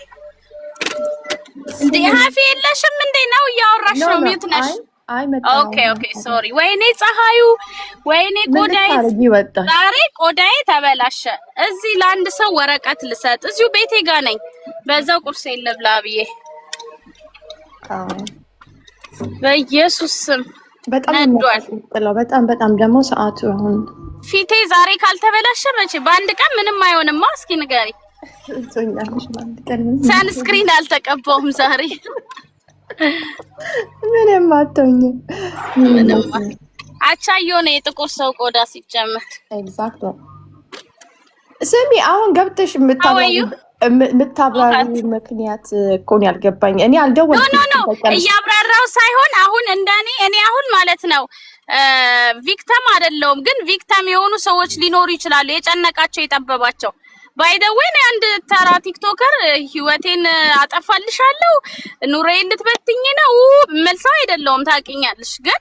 እንዴ ሀፊ የለሽም እንዴ? ነው እያወራሽ ነው? ሚዩት ነሽ? ኦኬ ሶሪ። ወይኔ ፀሐዩ፣ ወይኔ ቆዳዬ፣ ዛሬ ቆዳዬ ተበላሸ። እዚህ ለአንድ ሰው ወረቀት ልሰጥ እዚሁ ቤቴ ጋር ነኝ። በዛው ቁርስ ልብላ ብዬ በኢየሱስ ስም በጣም ደግሞ ሰዓቱ አሁን ፊቴ ዛሬ ካልተበላሸ መቼ በአንድ ቀን ምንም አይሆንማ። እስኪ ንገሪ። ሰንስክሪን አልተቀባውም ዛሬ። ምንም አትሆኝም። አቻዮ ነው የጥቁር ሰው ቆዳ ሲጨመር። ኤግዛክት። ስሚ አሁን ገብተሽ የምታብራሪ ምክንያት እኮ ነው ያልገባኝ። እኔ አልደወልኩም። ኖ እያብራራው ሳይሆን አሁን እኔ አሁን ማለት ነው ቪክተም አይደለሁም፣ ግን ቪክተም የሆኑ ሰዎች ሊኖሩ ይችላሉ፣ የጨነቃቸው የጠበባቸው። ባይ ዘ ዌይ አንድ ተራ ቲክቶከር ህይወቴን አጠፋልሻለሁ ኑሮዬን ልትበትኝ ነው መልሰው አይደለሁም፣ ታውቂኛለሽ። ግን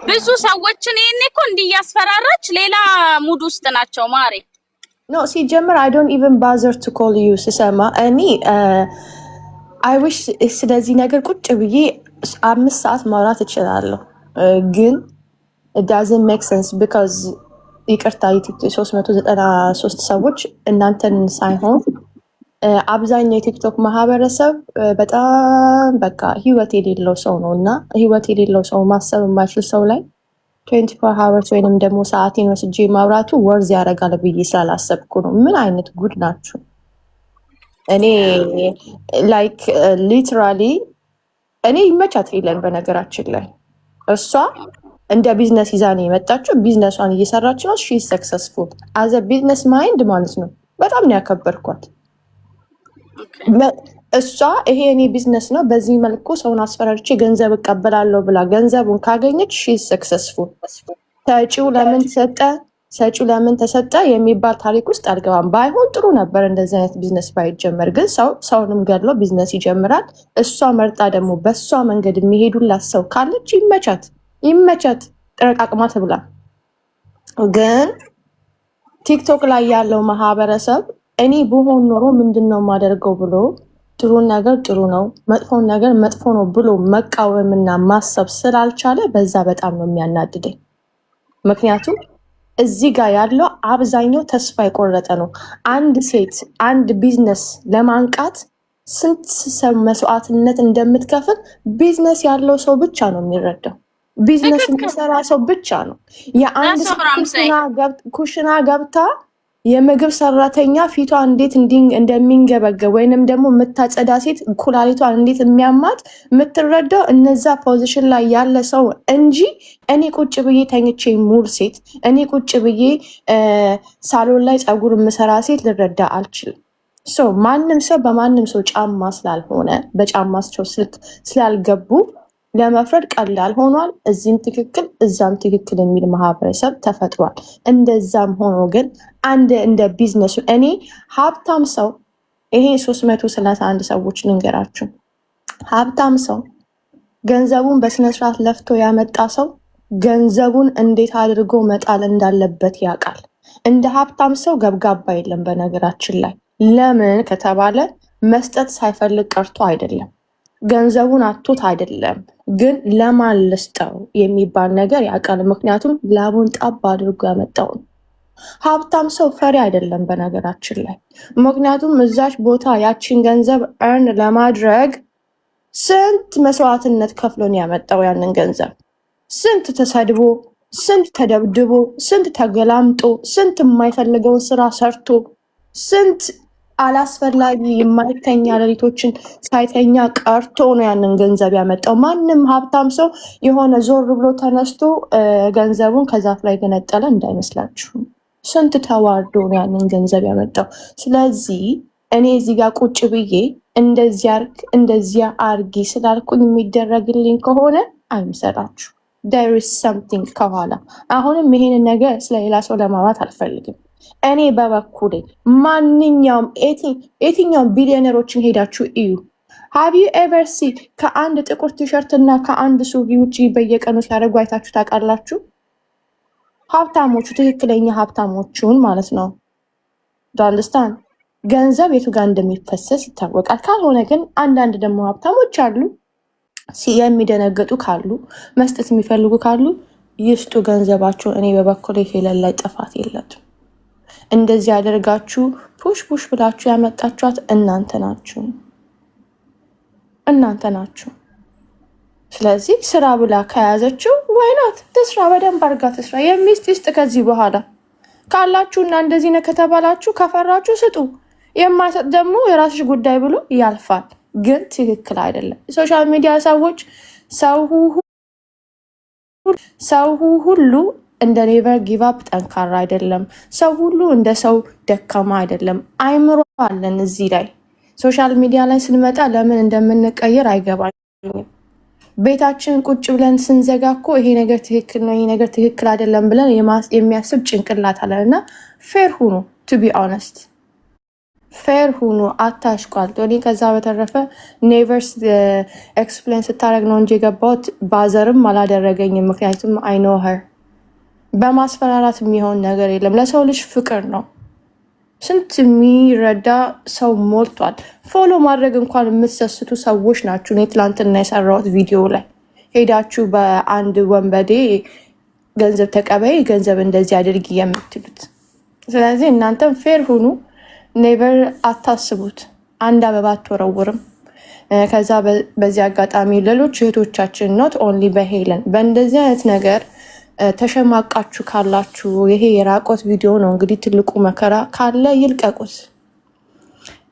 ብዙ ሰዎችን ይሄኔ እኮ እንዲያስፈራራች ሌላ ሙድ ውስጥ ናቸው ማሬ። ኖ ሲጀምር I don't even bother to call you ስሰማ እኔ I wish ስለዚህ ነገር ቁጭ ብዬ 5 ሰዓት ማውራት እችላለሁ፣ ግን it doesn't make sense because ይቅርታ 393 ሰዎች እናንተን ሳይሆን አብዛኛው የቲክቶክ ማህበረሰብ በጣም በቃ ህይወት የሌለው ሰው ነው እና ህይወት የሌለው ሰው ማሰብ የማይችል ሰው ላይ 24 hours ወይንም ደግሞ ሰዓቴን ወስጄ ማውራቱ ወርዝ ያደርጋል ብዬ ስላላሰብኩ ነው። ምን አይነት ጉድ ናችሁ? እኔ ላይክ ሊትራሊ እኔ ይመቻት ሄለን። በነገራችን ላይ እሷ እንደ ቢዝነስ ይዛ ነው የመጣችው። ቢዝነሷን እየሰራች ነው። ሺ ሰክሰስፉል አዘ ቢዝነስ ማይንድ ማለት ነው። በጣም ነው ያከበርኳት። እሷ ይሄ እኔ ቢዝነስ ነው በዚህ መልኩ ሰውን አስፈራርቼ ገንዘብ እቀበላለሁ ብላ ገንዘቡን ካገኘች ሺ ሰክሰስፉል። ሰጪው ለምን ተሰጠ የሚባል ታሪክ ውስጥ አልገባም። ባይሆን ጥሩ ነበር እንደዚህ አይነት ቢዝነስ ባይጀመር። ግን ሰውንም ገድሎ ቢዝነስ ይጀምራል። እሷ መርጣ ደግሞ በእሷ መንገድ የሚሄዱላት ሰው ካለች ይመቻት ጥረቃቅማ ትብላ። ግን ቲክቶክ ላይ ያለው ማህበረሰብ እኔ ብሆን ኖሮ ምንድነው ማደርገው ብሎ ጥሩን ነገር ጥሩ ነው መጥፎን ነገር መጥፎ ነው ብሎ መቃወምና ማሰብ ስላልቻለ በዛ በጣም ነው የሚያናድደኝ። ምክንያቱም እዚህ ጋር ያለው አብዛኛው ተስፋ የቆረጠ ነው። አንድ ሴት አንድ ቢዝነስ ለማንቃት ስንት ሰው መስዋዕትነት እንደምትከፍል ቢዝነስ ያለው ሰው ብቻ ነው የሚረዳው። ቢዝነስ የሚሰራ ሰው ብቻ ነው። የአንድ ኩሽና ገብታ የምግብ ሰራተኛ ፊቷ እንዴት እንደሚንገበገብ ወይንም ደግሞ የምታጸዳ ሴት ኩላሊቷን እንዴት የሚያማት የምትረዳው እነዛ ፖዚሽን ላይ ያለ ሰው እንጂ እኔ ቁጭ ብዬ ተኝቼ ሙሉ ሴት፣ እኔ ቁጭ ብዬ ሳሎን ላይ ፀጉር የምሰራ ሴት ልረዳ አልችልም። ማንም ሰው በማንም ሰው ጫማ ስላልሆነ በጫማቸው ስልክ ስላልገቡ ለመፍረድ ቀላል ሆኗል። እዚህም ትክክል እዛም ትክክል የሚል ማህበረሰብ ተፈጥሯል። እንደዛም ሆኖ ግን አንድ እንደ ቢዝነሱ እኔ ሀብታም ሰው ይሄ 331 ሰዎች ልንገራችሁ። ሀብታም ሰው ገንዘቡን በስነስርዓት ለፍቶ ያመጣ ሰው ገንዘቡን እንዴት አድርጎ መጣል እንዳለበት ያውቃል። እንደ ሀብታም ሰው ገብጋባ የለም። በነገራችን ላይ ለምን ከተባለ መስጠት ሳይፈልግ ቀርቶ አይደለም፣ ገንዘቡን አቶት አይደለም፣ ግን ለማን ልስጠው የሚባል ነገር ያውቃል። ምክንያቱም ላቡን ጣብ አድርጎ ያመጣው ነው። ሀብታም ሰው ፈሪ አይደለም በነገራችን ላይ። ምክንያቱም እዛች ቦታ ያቺን ገንዘብ እርን ለማድረግ ስንት መስዋዕትነት ከፍሎን ያመጣው ያንን ገንዘብ፣ ስንት ተሰድቦ፣ ስንት ተደብድቦ፣ ስንት ተገላምጦ፣ ስንት የማይፈልገውን ስራ ሰርቶ፣ ስንት አላስፈላጊ የማይተኛ ሌሊቶችን ሳይተኛ ቀርቶ ነው ያንን ገንዘብ ያመጣው። ማንም ሀብታም ሰው የሆነ ዞር ብሎ ተነስቶ ገንዘቡን ከዛፍ ላይ ገነጠለ እንዳይመስላችሁ። ስንት ተዋርዶ ነው ያንን ገንዘብ ያመጣው። ስለዚህ እኔ እዚህ ጋር ቁጭ ብዬ እንደዚያ አርግ እንደዚያ አርጊ ስላልኩኝ የሚደረግልኝ ከሆነ አይምሰላችሁ። there is something ከኋላ። አሁንም ይሄንን ነገር ስለሌላ ሰው ለማውራት አልፈልግም። እኔ በበኩሌ ማንኛውም የትኛውም ቢሊዮነሮችን ሄዳችሁ እዩ። have you ever see ከአንድ ጥቁር ቲሸርት እና ከአንድ ሱሪ ውጪ በየቀኑ ሲያደርጉ አይታችሁ ታውቃላችሁ? ሀብታሞቹ ትክክለኛ ሀብታሞቹን ማለት ነው። ዳንደስታን ገንዘብ የቱ ጋር እንደሚፈሰስ ይታወቃል። ካልሆነ ግን አንዳንድ ደግሞ ሀብታሞች አሉ የሚደነገጡ ካሉ መስጠት የሚፈልጉ ካሉ ይስጡ ገንዘባቸውን። እኔ በበኩሌ ፌለል ላይ ጥፋት የለትም። እንደዚህ ያደርጋችሁ ፑሽ ብላችሁ ያመጣችኋት እናንተ ናችሁ። ስለዚህ ስራ ብላ ከያዘችው ወይናት ትስራ፣ በደንብ አርጋ ትስራ። የሚስት ይስጥ። ከዚህ በኋላ ካላችሁ እና እንደዚህ ነው ከተባላችሁ ከፈራችሁ ስጡ። የማይሰጥ ደግሞ የራስሽ ጉዳይ ብሎ ያልፋል። ግን ትክክል አይደለም። ሶሻል ሚዲያ ሰዎች ሰው ሁሉ እንደ ኔቨር ጊቭ አፕ ጠንካራ አይደለም። ሰው ሁሉ እንደ ሰው ደካማ አይደለም። አይምሮ አለን እዚህ ላይ። ሶሻል ሚዲያ ላይ ስንመጣ ለምን እንደምንቀየር አይገባኝም። ቤታችንን ቁጭ ብለን ስንዘጋ እኮ ይሄ ነገር ትክክል ነው፣ ይሄ ነገር ትክክል አይደለም ብለን የሚያስብ ጭንቅላት አለን። እና ፌር ሁኑ፣ ቱ ቢ ኦነስት ፌር ሁኑ፣ አታሽቋልጡ። እኔ ከዛ በተረፈ ኔቨርስ ኤክስፕሌን ስታደረግ ነው እንጂ የገባሁት ባዘርም አላደረገኝም። ምክንያቱም አይ ኖ ሄር። በማስፈራራት የሚሆን ነገር የለም። ለሰው ልጅ ፍቅር ነው። ስንት የሚረዳ ሰው ሞልቷል። ፎሎ ማድረግ እንኳን የምትሰስቱ ሰዎች ናችሁ። እኔ ትላንትና የሰራሁት ቪዲዮ ላይ ሄዳችሁ በአንድ ወንበዴ ገንዘብ ተቀበይ፣ ገንዘብ እንደዚህ አድርጊ የምትሉት። ስለዚህ እናንተም ፌር ሁኑ። ኔቨር አታስቡት። አንድ አበባ አትወረውርም። ከዛ በዚህ አጋጣሚ ሌሎች እህቶቻችን ኖት ኦንሊ በሄለን በእንደዚህ አይነት ነገር ተሸማቃችሁ ካላችሁ ይሄ የራቆት ቪዲዮ ነው እንግዲህ ትልቁ መከራ። ካለ ይልቀቁት።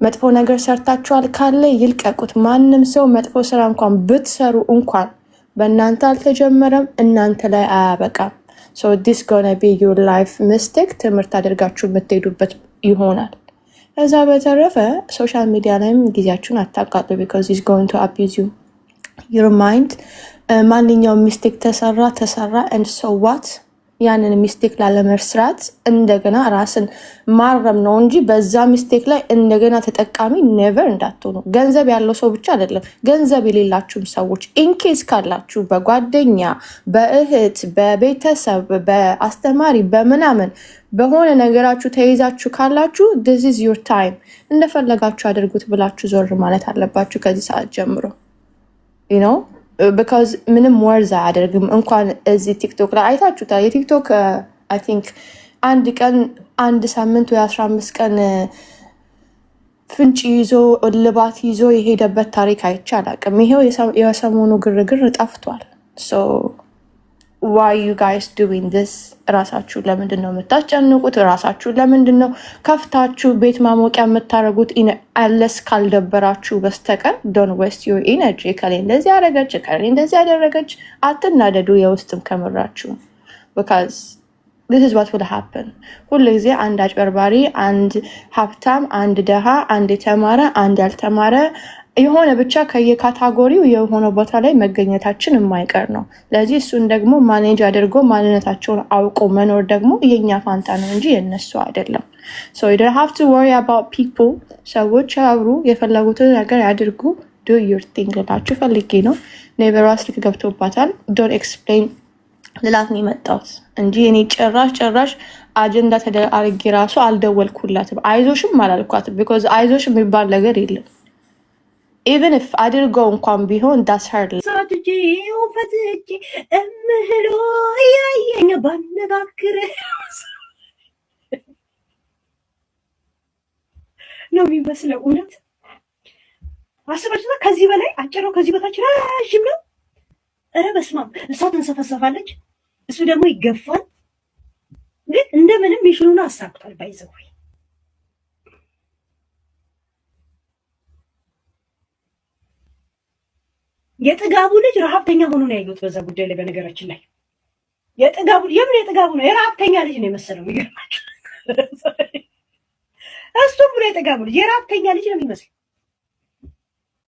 መጥፎ ነገር ሰርታችኋል ካለ ይልቀቁት። ማንም ሰው መጥፎ ስራ እንኳን ብትሰሩ እንኳን በእናንተ አልተጀመረም፣ እናንተ ላይ አያበቃም። ሶ ዲስ ጎነ ቢ ዩር ላይፍ ሚስቴክ፣ ትምህርት አድርጋችሁ የምትሄዱበት ይሆናል። ከዛ በተረፈ ሶሻል ሚዲያ ላይም ጊዜያችሁን አታቃጡ። ቢኮዝ ኢዝ ጎይንግ ቱ አቢዩዝ ዩር ማይንድ። ማንኛውም ሚስቴክ ተሰራ and so what? ያንን ሚስቴክ ላለመስራት እንደገና ራስን ማረም ነው እንጂ በዛ ሚስቴክ ላይ እንደገና ተጠቃሚ ኔቨር እንዳትሆኑ። ገንዘብ ያለው ሰው ብቻ አይደለም፣ ገንዘብ የሌላችሁም ሰዎች ኢንኬስ ካላችሁ በጓደኛ፣ በእህት፣ በቤተሰብ፣ በአስተማሪ፣ በምናምን በሆነ ነገራችሁ ተይዛችሁ ካላችሁ this is your time እንደፈለጋችሁ አድርጉት ብላችሁ ዞር ማለት አለባችሁ ከዚህ ሰዓት ጀምሮ you know because ምንም ወርዝ አያደርግም። እንኳን እዚህ ቲክቶክ ላይ አይታችሁታል። የቲክቶክ አይ ቲንክ አንድ ቀን አንድ ሳምንት ወይ 15 ቀን ፍንጭ ይዞ እልባት ይዞ የሄደበት ታሪክ አይቼ አላውቅም። ይሄው የሰሞኑ ግርግር ጠፍቷል። so why you guys doing this? ራሳችሁ ለምንድን ነው የምታስጨንቁት? ራሳችሁ ለምንድን ነው ከፍታችሁ ቤት ማሞቂያ የምታደርጉት? አለስ ካልደበራችሁ በስተቀር don't waste your energy። ከሌ እንደዚህ ያደረገች ከሌ እንደዚህ ያደረገች አትናደዱ። የውስጥም ከምራችሁ because this is what will happen። ሁሉ ጊዜ አንድ አጭበርባሪ፣ አንድ ሀብታም፣ አንድ ደሃ፣ አንድ የተማረ፣ አንድ ያልተማረ የሆነ ብቻ ከየካታጎሪው የሆነ ቦታ ላይ መገኘታችን የማይቀር ነው። ለዚህ እሱን ደግሞ ማኔጅ አድርጎ ማንነታቸውን አውቆ መኖር ደግሞ የኛ ፋንታ ነው እንጂ የነሱ አይደለም። so you don't have to worry about people። ሰዎች አብሩ፣ የፈለጉትን ነገር ያድርጉ። do your thing ላችሁ ፈልጌ ነው። ኔቨሯ ስልክ ገብቶባታል። don't explain ልላት ነው የመጣሁት እንጂ እኔ ጭራሽ አጀንዳ ተደርጌ ራሱ አልደወልኩላትም። አይዞሽም አላልኳትም። because አይዞሽ የሚባል ነገር የለም። even if አድርገው እንኳን ቢሆን that's her ሳትጂ ወፈትጂ እምህሎ ያየኝ ባነጋግር ነው የሚመስለው። እውነት አስባችሁታ? ከዚህ በላይ አጭር ነው፣ ከዚህ በታች ረጅም ነው። ኧረ በስመ አብ! እሷ ትንሰፈሰፋለች፣ እሱ ደግሞ ይገፋል። ግን እንደምንም ሚሽኑን አሳክቷል። ባይዘው የጥጋቡ ልጅ ረሀብተኛ ሆኖ ነው ያየሁት በዛ ጉዳይ ላይ። በነገራችን ላይ የጥጋቡ ነው የረሀብተኛ ልጅ ነው የመሰለው። ይገርማችሁ። እሱ ብሎ የጥጋቡ ልጅ የረሀብተኛ ልጅ ነው የሚመስለው።